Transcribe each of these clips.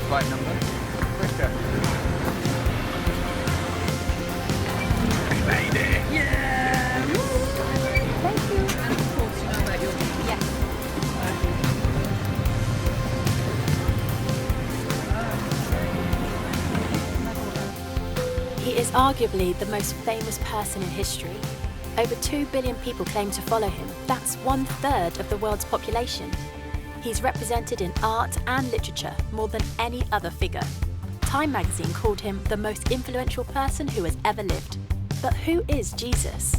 flight number. Okay. We made it! Yeah! Thank you. And of course, you know about your Yes. He is arguably the most famous person in history. Over 2 billion people claim to follow him. That's 1/3 of the world's population. He's represented in art and literature more than any other figure. Time magazine called him the most influential person who has ever lived. But who is Jesus?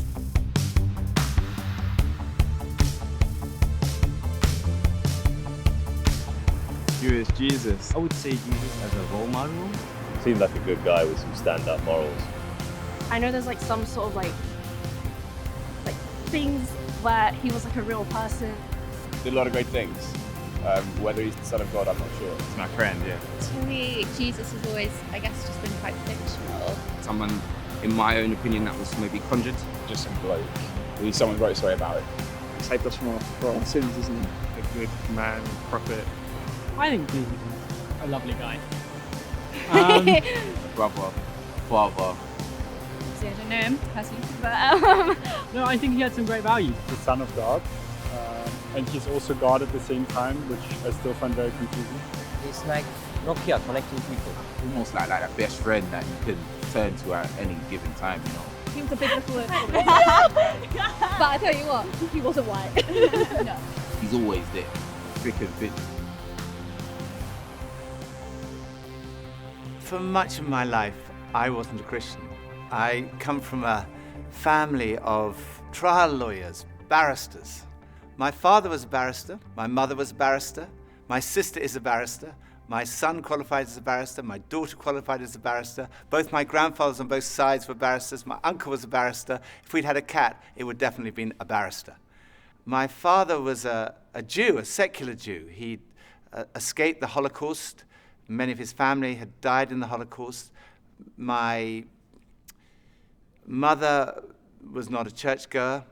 Who is Jesus? I would say Jesus as a role model. Seemed like a good guy with some stand-up morals. I know there's like some sort of like things where he was like a real person. Did a lot of great things. Whether he's the Son of God, I'm not sure. It's my friend, yeah. To me, Jesus has always, I guess, just been quite fictional. Someone, in my own opinion, that was maybe conjured. Just some bloke. Someone wrote a story about it. He saved us from our sins, isn't he? A good man, prophet. I think Jesus is a lovely guy. Brother, father. See, I don't know him personally, but No, I think he had some great values. The Son of God. And he's also God at the same time, which I still find very confusing. It's like Nokia connecting people. Almost like a best friend that you can turn to at any given time, you know. He was a big little but I tell you what, he wasn't white. no. He's always there, thick and thin. For much of my life, I wasn't a Christian. I come from a family of trial lawyers, barristers. My father was a barrister, my mother was a barrister, my sister is a barrister, my son qualified as a barrister, my daughter qualified as a barrister, both my grandfathers on both sides were barristers, my uncle was a barrister. If we'd had a cat, it would definitely have been a barrister. My father was a Jew, a secular Jew. He escaped the Holocaust. Many of his family had died in the Holocaust. My mother was not a churchgoer.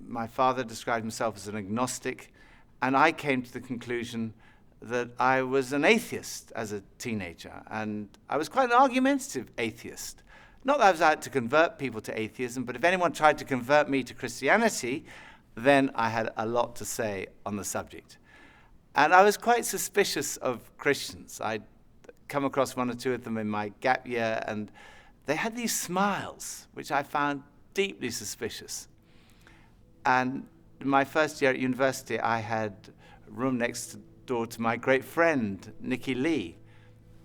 My father described himself as an agnostic, and I came to the conclusion that I was an atheist as a teenager, and I was quite an argumentative atheist. Not that I was out to convert people to atheism, but if anyone tried to convert me to Christianity, then I had a lot to say on the subject. And I was quite suspicious of Christians. I'd come across one or two of them in my gap year, and they had these smiles, which I found deeply suspicious. And in my first year at university, I had a room next door to my great friend, Nicky Lee.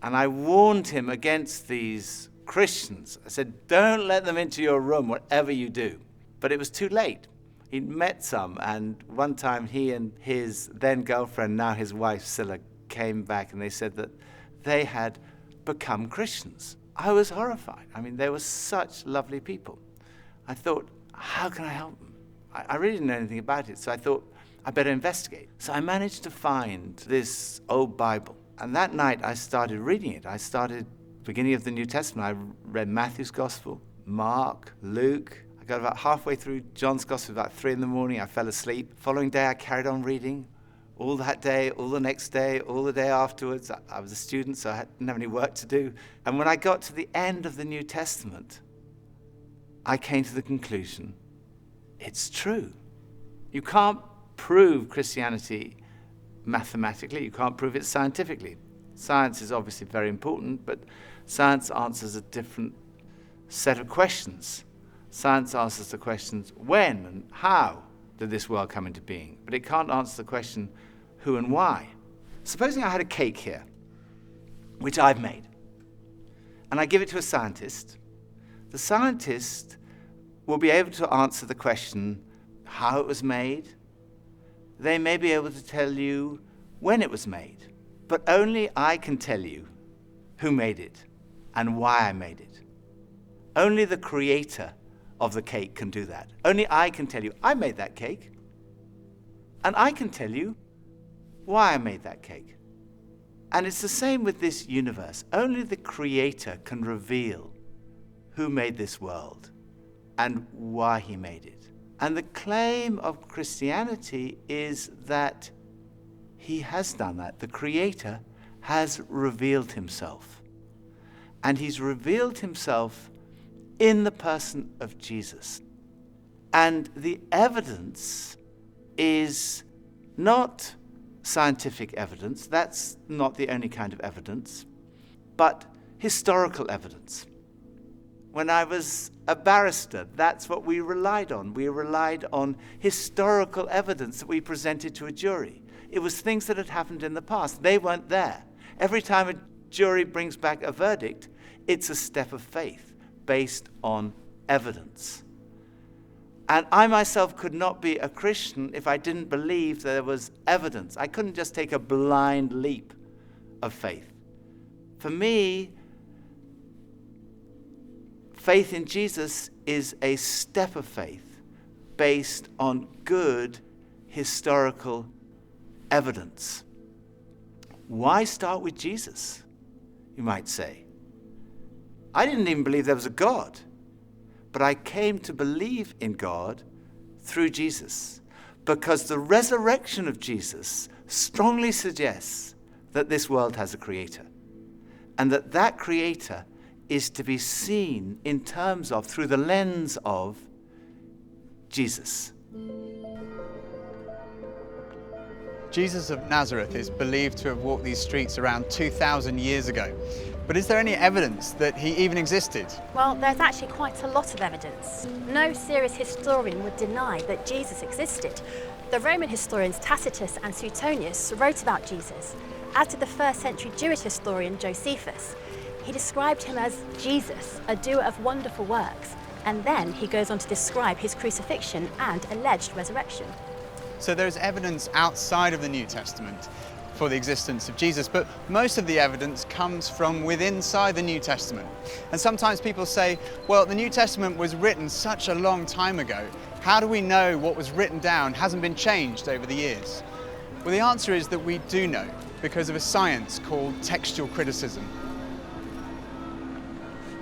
And I warned him against these Christians. I said, don't let them into your room, whatever you do. But it was too late. He'd met some, and one time he and his then girlfriend, now his wife, Scylla, came back and they said that they had become Christians. I was horrified. I mean, they were such lovely people. I thought, how can I help them? I really didn't know anything about it, so I thought, I better investigate. So I managed to find this old Bible, and that night I started reading it. I started beginning of the New Testament. I read Matthew's Gospel, Mark, Luke. I got about halfway through John's Gospel, about 3 a.m. I fell asleep. Following day, I carried on reading. All that day, all the next day, all the day afterwards. I was a student, so I didn't have any work to do. And when I got to the end of the New Testament, I came to the conclusion, it's true. You can't prove Christianity mathematically. You can't prove it scientifically. Science is obviously very important, but science answers a different set of questions. Science answers the questions, when and how did this world come into being? But it can't answer the question, who and why. Supposing I had a cake here, which I've made, and I give it to a scientist. The scientist will be able to answer the question, how it was made. They may be able to tell you when it was made, but only I can tell you who made it and why I made it. Only the creator of the cake can do that. Only I can tell you, I made that cake, and I can tell you why I made that cake. And it's the same with this universe. Only the creator can reveal who made this world and why he made it. And the claim of Christianity is that he has done that. The creator has revealed himself. And he's revealed himself in the person of Jesus. And the evidence is not scientific evidence, that's not the only kind of evidence, but historical evidence. When I was a barrister, that's what we relied on. We relied on historical evidence that we presented to a jury. It was things that had happened in the past. They weren't there. Every time a jury brings back a verdict, it's a step of faith based on evidence. And I myself could not be a Christian if I didn't believe there was evidence. I couldn't just take a blind leap of faith. For me, faith in Jesus is a step of faith based on good historical evidence. Why start with Jesus, you might say? I didn't even believe there was a God, but I came to believe in God through Jesus, because the resurrection of Jesus strongly suggests that this world has a creator, and that creator is to be seen in terms of, through the lens of, Jesus. Jesus of Nazareth is believed to have walked these streets around 2,000 years ago. But is there any evidence that he even existed? Well, there's actually quite a lot of evidence. No serious historian would deny that Jesus existed. The Roman historians Tacitus and Suetonius wrote about Jesus, as did the first century Jewish historian Josephus. He described him as Jesus, a doer of wonderful works, and then he goes on to describe his crucifixion and alleged resurrection. So there's evidence outside of the New Testament for the existence of Jesus, but most of the evidence comes from within inside the New Testament. And sometimes people say, well, the New Testament was written such a long time ago. How do we know what was written down hasn't been changed over the years? Well, the answer is that we do know, because of a science called textual criticism.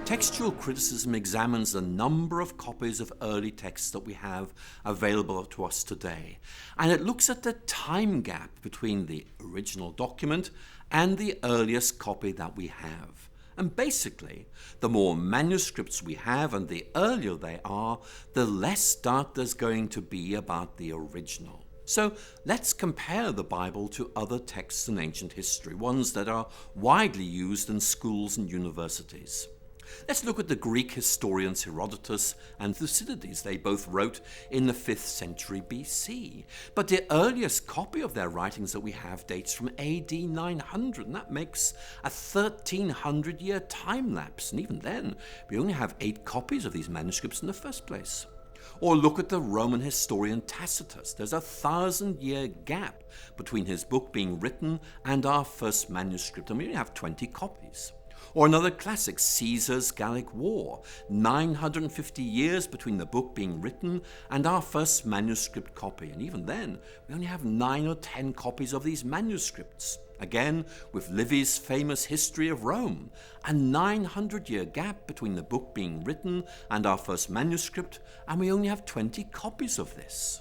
Textual criticism examines the number of copies of early texts that we have available to us today, and it looks at the time gap between the original document and the earliest copy that we have. And basically, the more manuscripts we have and the earlier they are, the less doubt there's going to be about the original. So let's compare the Bible to other texts in ancient history, ones that are widely used in schools and universities. Let's look at the Greek historians Herodotus and Thucydides. They both wrote in the 5th century BC. But the earliest copy of their writings that we have dates from AD 900, and that makes a 1300-year time lapse. And even then, we only have 8 copies of these manuscripts in the first place. Or look at the Roman historian Tacitus. There's a 1,000-year gap between his book being written and our first manuscript, and we only have 20 copies. Or another classic, Caesar's Gallic War, 950 years between the book being written and our first manuscript copy. And even then, we only have 9 or 10 copies of these manuscripts. Again, with Livy's famous History of Rome, a 900-year gap between the book being written and our first manuscript, and we only have 20 copies of this.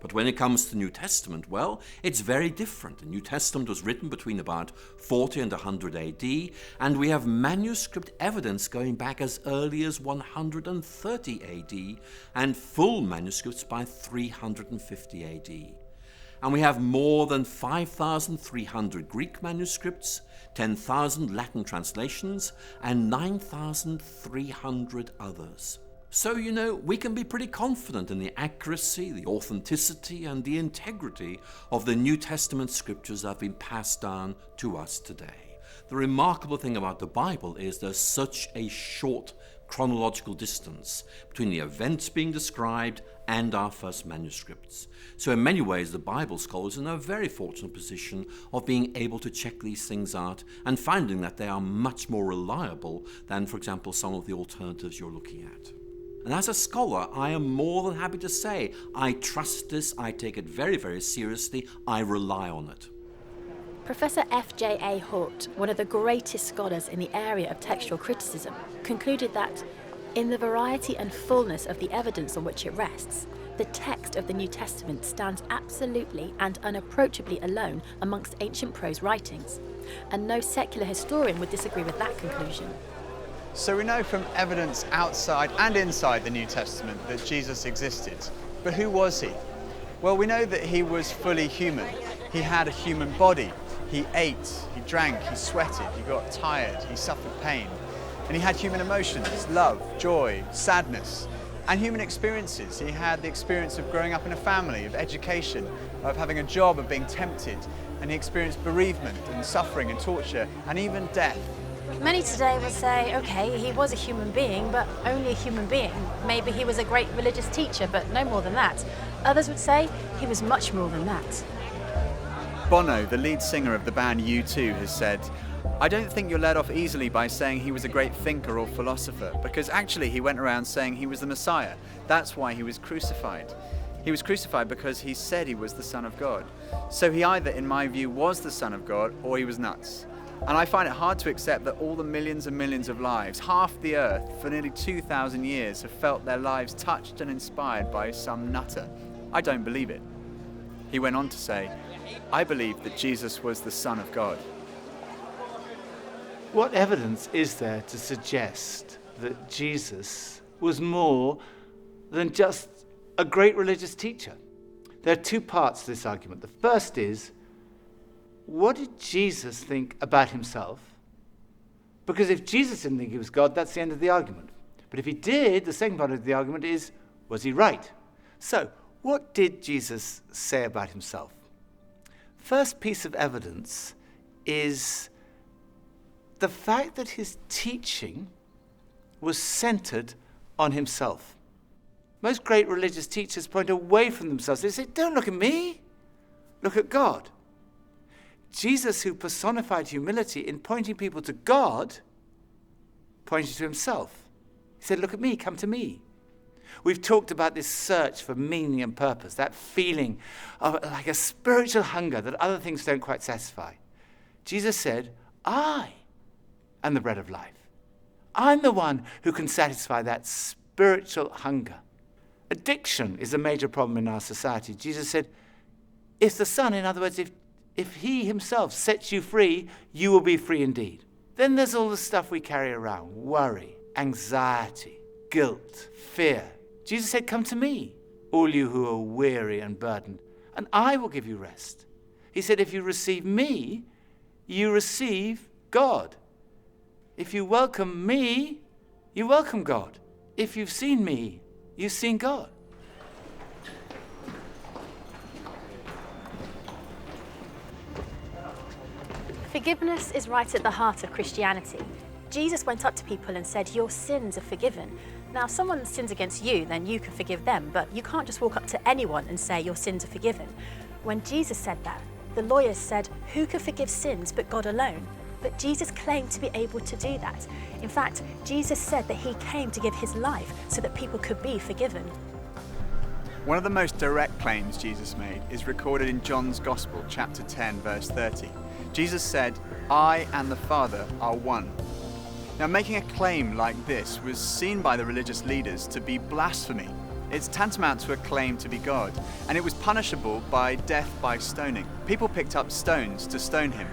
But when it comes to the New Testament, well, it's very different. The New Testament was written between about 40 and 100 AD, and we have manuscript evidence going back as early as 130 AD, and full manuscripts by 350 AD. And we have more than 5,300 Greek manuscripts, 10,000 Latin translations, and 9,300 others. So, we can be pretty confident in the accuracy, the authenticity, and the integrity of the New Testament scriptures that have been passed down to us today. The remarkable thing about the Bible is there's such a short chronological distance between the events being described and our first manuscripts. So in many ways, the Bible scholars are in a very fortunate position of being able to check these things out and finding that they are much more reliable than, for example, some of the alternatives you're looking at. And as a scholar, I am more than happy to say I trust this, I take it very, very seriously, I rely on it. Professor F.J.A. Hort, one of the greatest scholars in the area of textual criticism, concluded that in the variety and fullness of the evidence on which it rests, The text of the New Testament stands absolutely and unapproachably alone amongst ancient prose writings, and no secular historian would disagree with that conclusion. So we know from evidence outside and inside the New Testament that Jesus existed. But who was he? Well, we know that he was fully human. He had a human body. He ate, he drank, he sweated, he got tired, he suffered pain. And he had human emotions, love, joy, sadness, and human experiences. He had the experience of growing up in a family, of education, of having a job, of being tempted. And he experienced bereavement and suffering and torture and even death. Many today would say, okay, he was a human being, but only a human being. Maybe he was a great religious teacher, but no more than that. Others would say he was much more than that. Bono, the lead singer of the band U2, has said, "I don't think you're let off easily by saying he was a great thinker or philosopher, because actually he went around saying he was the Messiah. That's why he was crucified. He was crucified because he said he was the Son of God. So he either, in my view, was the Son of God or he was nuts. And I find it hard to accept that all the millions and millions of lives, half the earth, for nearly 2,000 years, have felt their lives touched and inspired by some nutter. I don't believe it." He went on to say, "I believe that Jesus was the Son of God." What evidence is there to suggest that Jesus was more than just a great religious teacher? There are two parts to this argument. The first is, what did Jesus think about himself? Because if Jesus didn't think he was God, that's the end of the argument. But if he did, the second part of the argument is, was he right? So, what did Jesus say about himself? First piece of evidence is the fact that his teaching was centered on himself. Most great religious teachers point away from themselves. They say, don't look at me, look at God. Jesus, who personified humility in pointing people to God, pointed to himself. He said, look at me, come to me. We've talked about this search for meaning and purpose, that feeling of like a spiritual hunger that other things don't quite satisfy. Jesus said, I am the bread of life. I'm the one who can satisfy that spiritual hunger. Addiction is a major problem in our society. Jesus said, if the Son, in other words, if he himself sets you free, you will be free indeed. Then there's all the stuff we carry around, worry, anxiety, guilt, fear. Jesus said, come to me, all you who are weary and burdened, and I will give you rest. He said, if you receive me, you receive God. If you welcome me, you welcome God. If you've seen me, you've seen God. Forgiveness is right at the heart of Christianity. Jesus went up to people and said, your sins are forgiven. Now, if someone sins against you, then you can forgive them, but you can't just walk up to anyone and say your sins are forgiven. When Jesus said that, the lawyers said, who can forgive sins but God alone? But Jesus claimed to be able to do that. In fact, Jesus said that he came to give his life so that people could be forgiven. One of the most direct claims Jesus made is recorded in John's Gospel, chapter 10, verse 30. Jesus said, I and the Father are one. Now, making a claim like this was seen by the religious leaders to be blasphemy. It's tantamount to a claim to be God, and it was punishable by death by stoning. People picked up stones to stone him.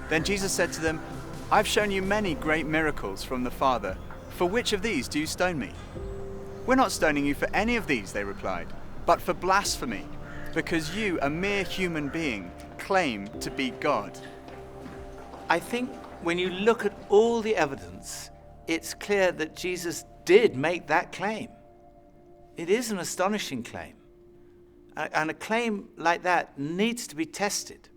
Then Jesus said to them, I've shown you many great miracles from the Father. For which of these do you stone me? We're not stoning you for any of these, they replied, but for blasphemy, because you, a mere human being, claim to be God. I think when you look at all the evidence, it's clear that Jesus did make that claim. It is an astonishing claim. And a claim like that needs to be tested.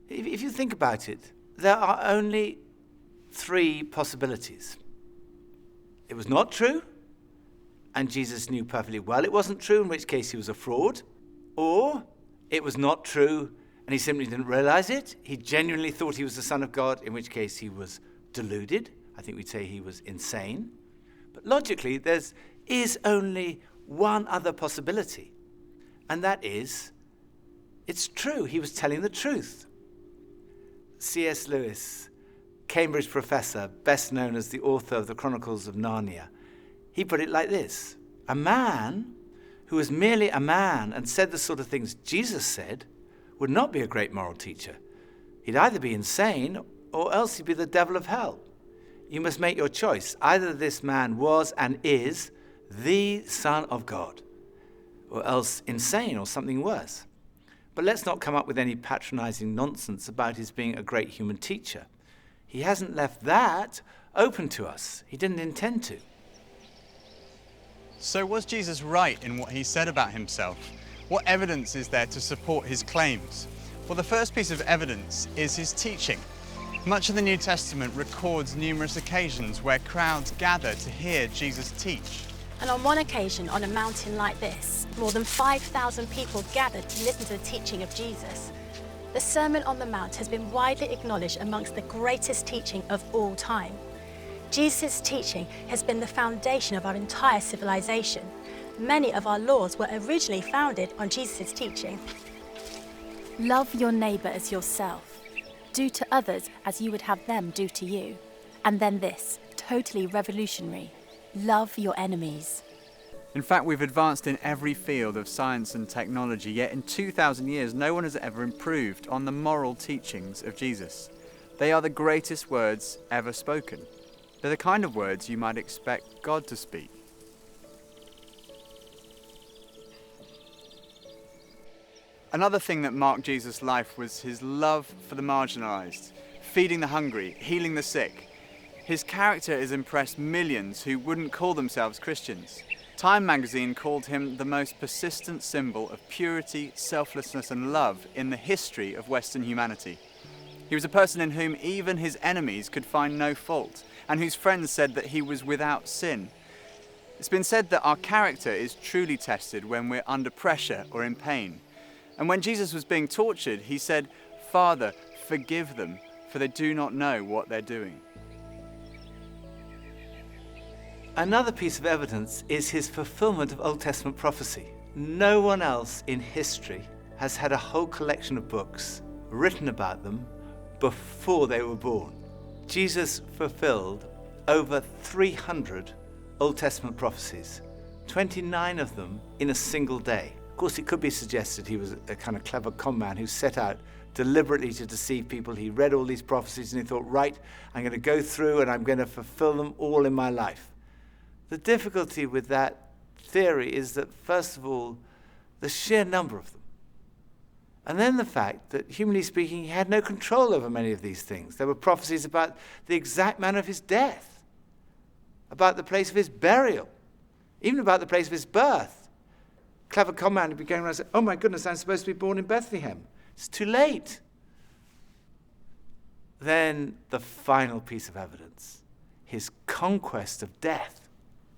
If you think about it, there are only three possibilities. It was not true, and Jesus knew perfectly well it wasn't true, in which case he was a fraud. Or it was not true, and he simply didn't realize it. He genuinely thought he was the Son of God, in which case he was deluded. I think we'd say he was insane. But logically, there is only one other possibility, and that is, it's true. He was telling the truth. C.S. Lewis, Cambridge professor, best known as the author of the Chronicles of Narnia, he put it like this: a man who was merely a man and said the sort of things Jesus said would not be a great moral teacher. He'd either be insane or else he'd be the devil of hell. You must make your choice. Either this man was and is the Son of God, or else insane or something worse. But let's not come up with any patronizing nonsense about his being a great human teacher. He hasn't left that open to us. He didn't intend to. So was Jesus right in what he said about himself? What evidence is there to support his claims? Well, the first piece of evidence is his teaching. Much of the New Testament records numerous occasions where crowds gather to hear Jesus teach. And on one occasion, on a mountain like this, more than 5,000 people gathered to listen to the teaching of Jesus. The Sermon on the Mount has been widely acknowledged amongst the greatest teaching of all time. Jesus' teaching has been the foundation of our entire civilization. Many of our laws were originally founded on Jesus' teaching. Love your neighbour as yourself. Do to others as you would have them do to you. And then this, totally revolutionary. Love your enemies. In fact, we've advanced in every field of science and technology, yet in 2,000 years, no one has ever improved on the moral teachings of Jesus. They are the greatest words ever spoken. They're the kind of words you might expect God to speak. Another thing that marked Jesus' life was his love for the marginalised, feeding the hungry, healing the sick. His character has impressed millions who wouldn't call themselves Christians. Time magazine called him the most persistent symbol of purity, selflessness and love in the history of Western humanity. He was a person in whom even his enemies could find no fault, and whose friends said that he was without sin. It's been said that our character is truly tested when we're under pressure or in pain. And when Jesus was being tortured, he said, "Father, forgive them, for they do not know what they're doing." Another piece of evidence is his fulfillment of Old Testament prophecy. No one else in history has had a whole collection of books written about them before they were born. Jesus fulfilled over 300 Old Testament prophecies, 29 of them in a single day. Of course, it could be suggested he was a kind of clever con man who set out deliberately to deceive people. He read all these prophecies and he thought, right, I'm going to go through and I'm going to fulfill them all in my life. The difficulty with that theory is that, first of all, the sheer number of them. And then the fact that, humanly speaking, he had no control over many of these things. There were prophecies about the exact manner of his death, about the place of his burial, even about the place of his birth. Clever con man would be going around and saying, oh my goodness, I'm supposed to be born in Bethlehem. It's too late. Then the final piece of evidence, his conquest of death.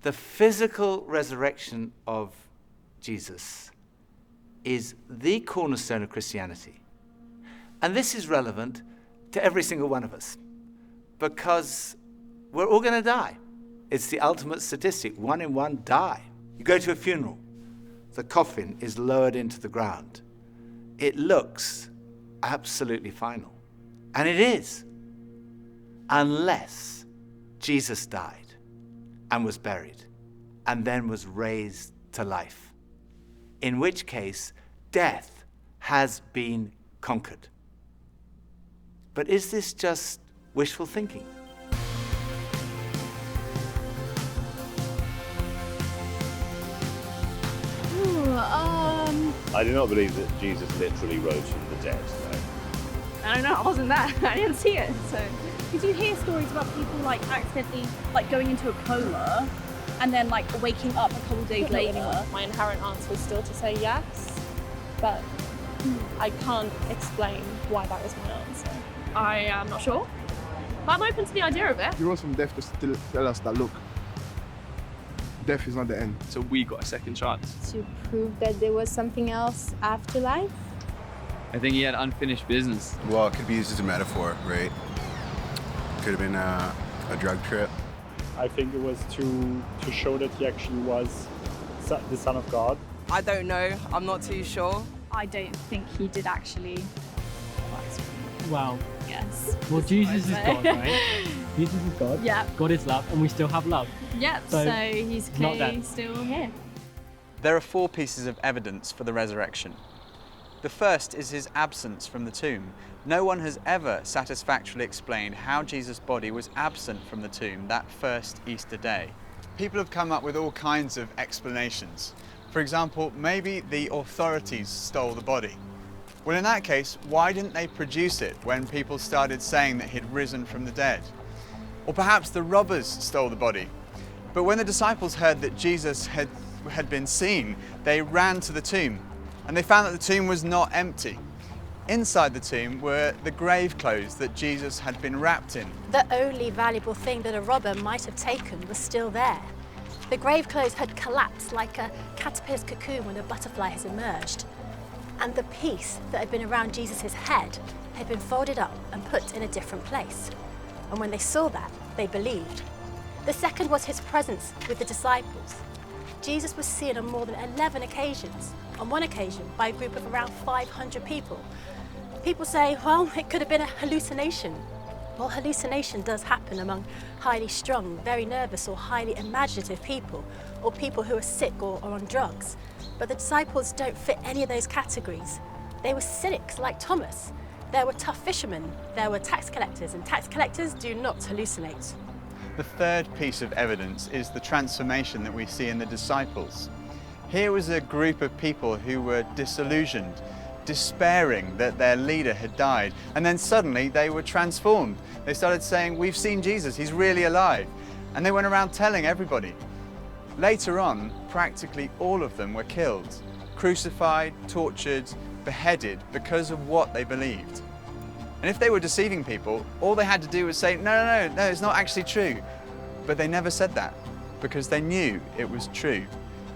The physical resurrection of Jesus is the cornerstone of Christianity. And this is relevant to every single one of us because we're all going to die. It's the ultimate statistic. 1 in 1 die. You go to a funeral. The coffin is lowered into the ground. It looks absolutely final. And it is. Unless Jesus died and was buried, and then was raised to life, in which case death has been conquered. But is this just wishful thinking? I do not believe that Jesus literally rose from the dead, no. I don't know, I wasn't there. I didn't see it, so. Did you hear stories about people like accidentally like going into a coma and then like waking up a couple days later? My inherent answer is still to say yes, but I can't explain why that was my answer. I am not sure, but I'm open to the idea of it. He rose from death just to tell us that, look, death is not the end. So we got a second chance. To prove that there was something else after life? I think he had unfinished business. Well, it could be used as a metaphor, right? Could have been a drug trip. I think it was to show that he actually was the Son of God. I don't know. I'm not too sure. I don't think he did actually. Well, yes. Well, Jesus is God, right? Jesus is God. Yeah. God is love, and we still have love. Yep. So he's clearly still here. There are 4 pieces of evidence for the resurrection. The first is his absence from the tomb. No one has ever satisfactorily explained how Jesus' body was absent from the tomb that first Easter day. People have come up with all kinds of explanations. For example, maybe the authorities stole the body. Well, in that case, why didn't they produce it when people started saying that he'd risen from the dead? Or perhaps the robbers stole the body. But when the disciples heard that Jesus had been seen, they ran to the tomb, and they found that the tomb was not empty. Inside the tomb were the grave clothes that Jesus had been wrapped in. The only valuable thing that a robber might have taken was still there. The grave clothes had collapsed like a caterpillar's cocoon when a butterfly has emerged. And the piece that had been around Jesus' head had been folded up and put in a different place. And when they saw that, they believed. The second was his presence with the disciples. Jesus was seen on more than 11 occasions, on one occasion by a group of around 500 people. People say, well, it could have been a hallucination. Well, hallucination does happen among highly strung, very nervous or highly imaginative people, or people who are sick or on drugs. But the disciples don't fit any of those categories. They were cynics like Thomas. There were tough fishermen, there were tax collectors, and tax collectors do not hallucinate. The third piece of evidence is the transformation that we see in the disciples. Here was a group of people who were disillusioned, despairing that their leader had died, and then suddenly they were transformed. They started saying, we've seen Jesus, he's really alive. And they went around telling everybody. Later on, practically all of them were killed, crucified, tortured, beheaded because of what they believed. And if they were deceiving people, all they had to do was say, no, it's not actually true. But they never said that because they knew it was true.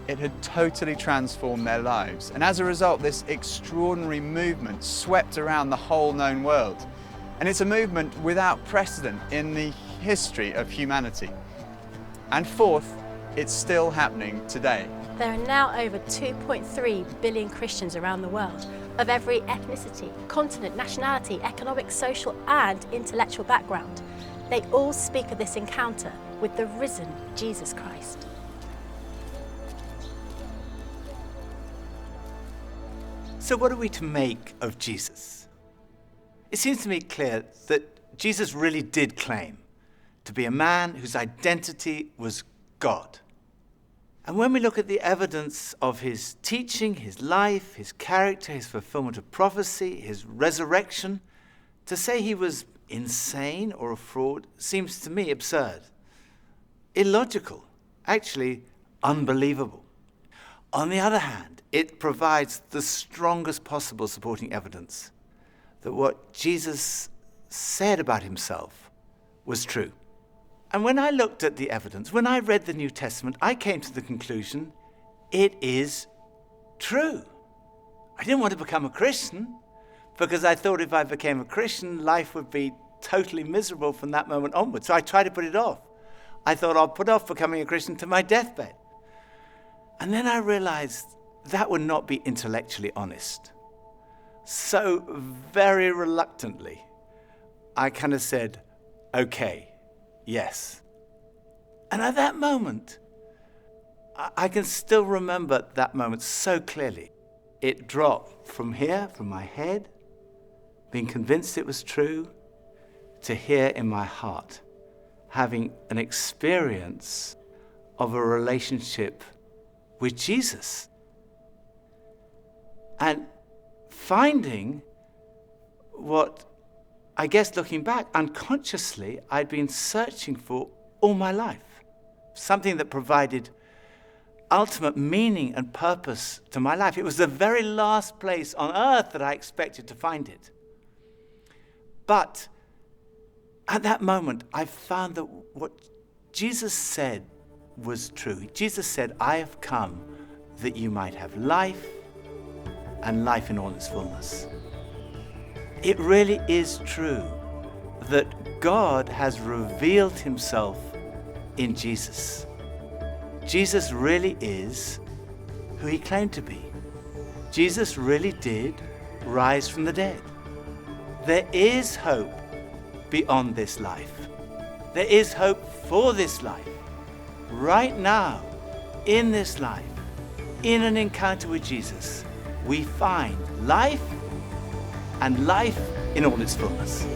It had totally transformed their lives. And as a result, this extraordinary movement swept around the whole known world. And it's a movement without precedent in the history of humanity. And fourth, it's still happening today. There are now over 2.3 billion Christians around the world, of every ethnicity, continent, nationality, economic, social and intellectual background. They all speak of this encounter with the risen Jesus Christ. So what are we to make of Jesus? It seems to me clear that Jesus really did claim to be a man whose identity was God. And when we look at the evidence of his teaching, his life, his character, his fulfillment of prophecy, his resurrection, to say he was insane or a fraud seems to me absurd, illogical, actually unbelievable. On the other hand, it provides the strongest possible supporting evidence that what Jesus said about himself was true. And when I looked at the evidence, when I read the New Testament, I came to the conclusion it is true. I didn't want to become a Christian because I thought if I became a Christian, life would be totally miserable from that moment onwards. So I tried to put it off. I thought I'll put off becoming a Christian to my deathbed. And then I realized that would not be intellectually honest. So very reluctantly, I kind of said, okay, yes. And at that moment, I can still remember that moment so clearly. It dropped from here, from my head, being convinced it was true, to here in my heart, having an experience of a relationship with Jesus. And finding what, I guess looking back, unconsciously, I'd been searching for all my life. Something that provided ultimate meaning and purpose to my life. It was the very last place on earth that I expected to find it. But at that moment, I found that what Jesus said was true. Jesus said, I have come that you might have life and life in all its fullness. It really is true that God has revealed himself in Jesus. Jesus really is who he claimed to be. Jesus really did rise from the dead. There is hope beyond this life. There is hope for this life. Right now, in this life, in an encounter with Jesus, we find life and life in all its fullness.